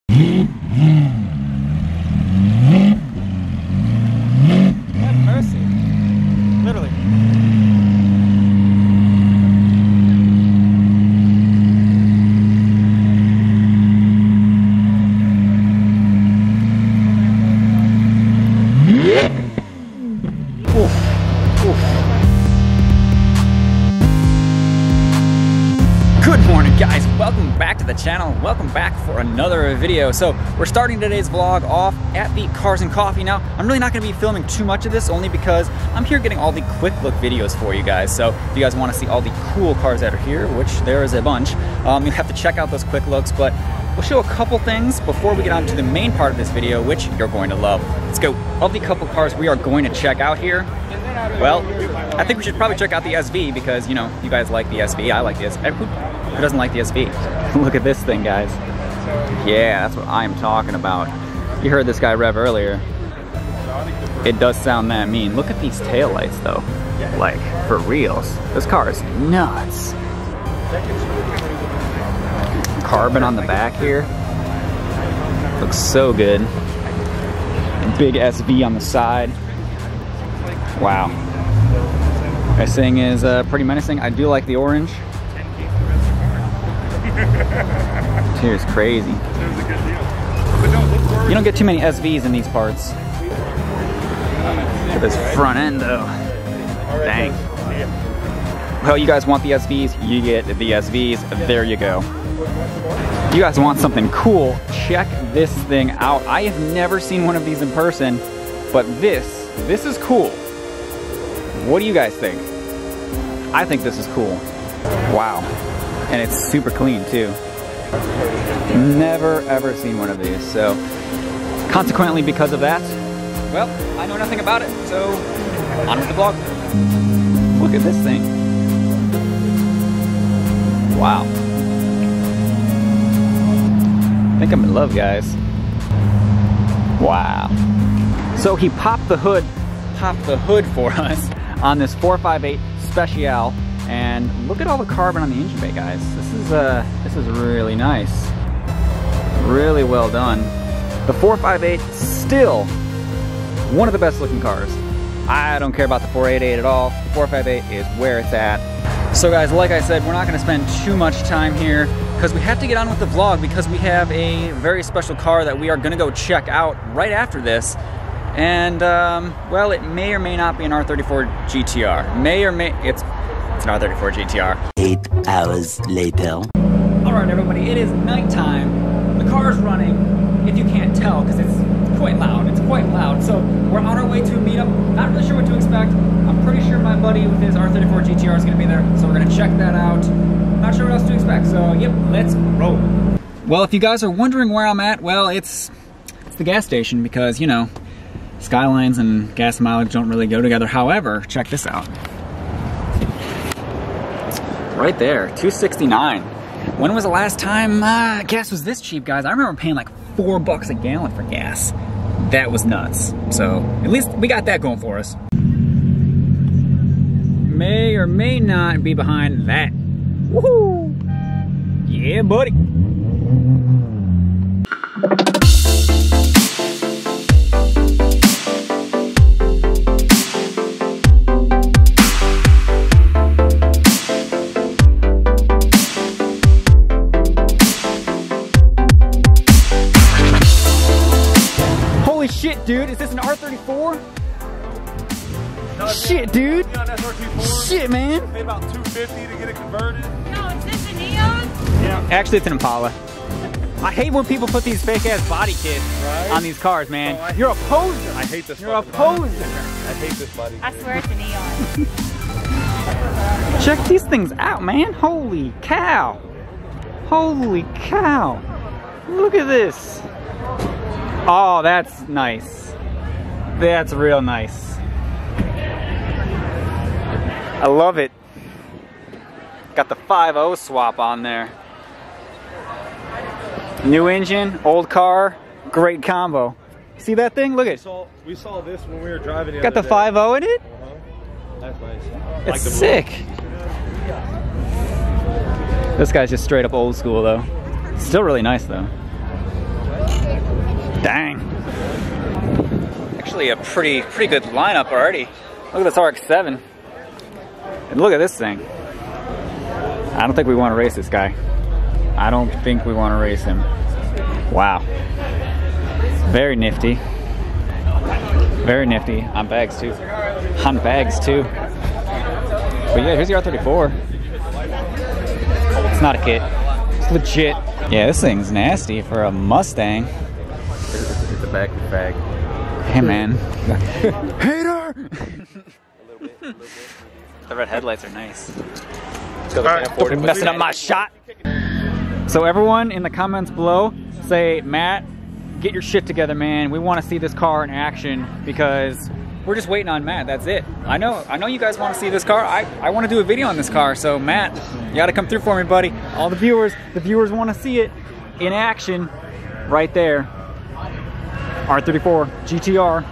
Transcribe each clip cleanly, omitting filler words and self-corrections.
Have mercy. Literally. Good morning, guys. Welcome back to the channel. Welcome back for another video. So we're starting today's vlog off at the Cars and Coffee. Now, I'm really not going to be filming too much of this, only because I'm here getting all the quick look videos for you guys. So if you guys want to see all the cool cars that are here, which there is a bunch, you have to check out those quick looks. But we'll show a couple things before we get on to the main part of this video, which you're going to love. Let's go. Of the couple cars we are going to check out here, well, I think we should probably check out the SV because, you know, you guys like the SV. I like the SV. Who doesn't like the SV? Look at this thing, guys. Yeah, that's what I'm talking about. You heard this guy rev earlier. It does sound that mean. Look at these taillights, though. Like, for reals. This car is nuts. Carbon on the back here. Looks so good. Big SV on the side. Wow. This thing is pretty menacing. I do like the orange. Here's crazy. You don't get too many SVs in these parts. Look at this front end though. Dang. Well, you guys want the SVs? You get the SVs. There you go. You guys want something cool? Check this thing out. I have never seen one of these in person, but this is cool. What do you guys think? I think this is cool. Wow. And it's super clean too. Never ever seen one of these. So consequently, because of that, well, I know nothing about it. So on with the vlog. Look at this thing. Wow. I think I'm in love, guys. Wow. So he popped the hood for us on this 458 Special, and look at all the carbon on the engine bay, guys. This is really nice. Really well done. The 458 still one of the best looking cars. I don't care about the 488 at all. The 458 is where it's at. So guys, like I said, we're not gonna spend too much time here because we have to get on with the vlog because we have a very special car that we are gonna go check out right after this. And, well, it may or may not be an R34 GTR. It's an R34 GTR. 8 hours later. All right, everybody, it is nighttime. The car is running, if you can't tell, because it's quite loud. It's quite loud. So we're on our way to a meetup. Not really sure what to expect. I'm pretty sure my buddy with his R34 GTR is gonna be there. So we're gonna check that out. Not sure what else to expect. So, yep, let's roll. Well, if you guys are wondering where I'm at, well, it's the gas station because, you know, skylines and gas mileage don't really go together. However, check this out. Right there, $2.69. When was the last time gas was this cheap, guys? I remember paying like $4 a gallon for gas. That was nuts. So at least we got that going for us. May or may not be behind that. Woohoo! Yeah, buddy. Shit, dude, is this an R34? No, shit, dude. Shit, man. Paid about $250 to get it converted. No, is this a neon? Yeah. Actually, it's an Impala. I hate when people put these fake ass body kits on these cars, man. Oh, You're a poser. I hate this. You're a poser. I hate this body. I swear it's a neon. Check these things out, man. Holy cow. Holy cow. Look at this. Oh, that's nice. That's real nice. I love it. Got the 5.0 swap on there. New engine, old car, great combo. See that thing? Look at it. We saw this when we were driving the Got the 5.0 in it? That's nice. It's Like the sick. This guy's just straight up old school though. Still really nice though. Dang. Actually a pretty good lineup already. Look at this RX-7. And look at this thing. I don't think we want to race this guy. I don't think we want to race him. Wow. Very nifty. Very nifty. On bags too. On bags too. But yeah, here's the R34. It's not a kit. It's legit. Yeah, this thing's nasty for a Mustang. It's a back fag. Hey man. Hater! The red headlights are nice. Don't be messing up my shot. So everyone in the comments below say, Matt, get your shit together, man. We want to see this car in action because we're just waiting on Matt. That's it. I know you guys want to see this car. I want to do a video on this car. So Matt, you got to come through for me, buddy. All the viewers want to see it in action right there. R34 GTR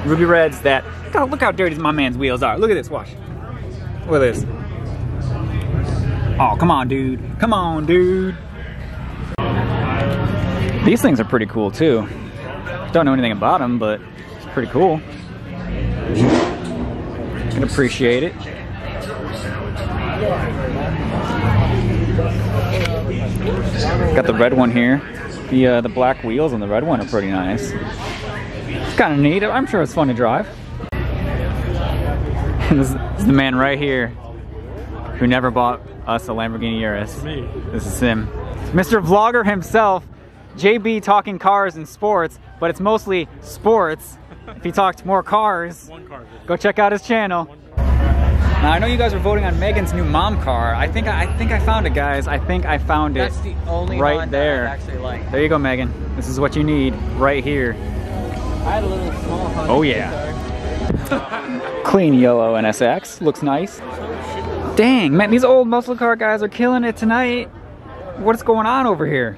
Ruby Reds. That look how dirty my man's wheels are. Look at this. Watch. Look at this. Oh, come on, dude. Come on, dude. These things are pretty cool, too. Don't know anything about them, but it's pretty cool. Can appreciate it. Got the red one here. The black wheels on the red one are pretty nice. It's kind of neat. I'm sure it's fun to drive. This is the man right here who never bought us a Lamborghini Urus. This is him. Mr. Vlogger himself, JB talking cars and sports, but it's mostly sports. If he talked more cars, go check out his channel. Now I know you guys are voting on Megan's new mom car. I think I found it, guys. I think I found it. That's the only right one there. that I actually like. There you go, Megan. This is what you need right here. I had a little small Honda. Oh yeah. Clean yellow NSX. Looks nice. Dang, man, these old muscle car guys are killing it tonight. What is going on over here?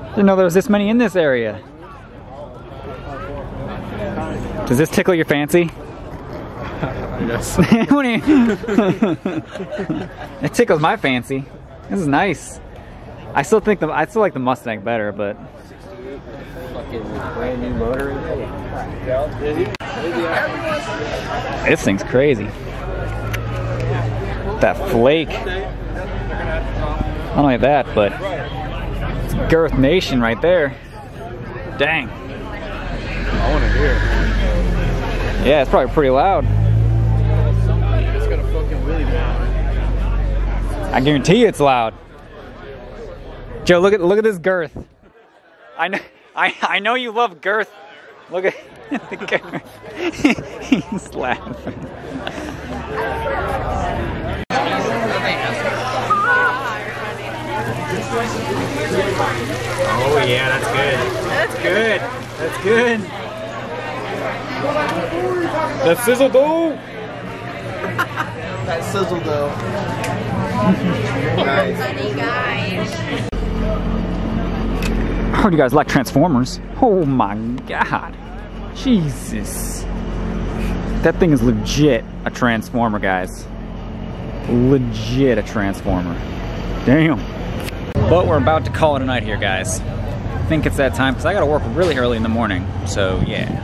Didn't know there was this many in this area. Does this tickle your fancy? Yes. What do you... It tickles my fancy. This is nice. I still like the Mustang better, but Brand new motor intake. this thing's crazy. That flake. Not only that, but it's Girth Nation right there. Dang. I want to hear. Yeah, it's probably pretty loud. It's got a fucking wheelie down. I guarantee you it's loud. Joe, look at this girth. I know you love girth. Look at the girth. He's laughing. Oh yeah, that's good. That's good. That's good. That sizzle dough. That sizzle though. Nice. Funny guys. I heard you guys like Transformers. Oh my god. Jesus. That thing is legit a Transformer, guys. Legit a Transformer. Damn. But we're about to call it a night here, guys. I think it's that time because I gotta work really early in the morning. So yeah.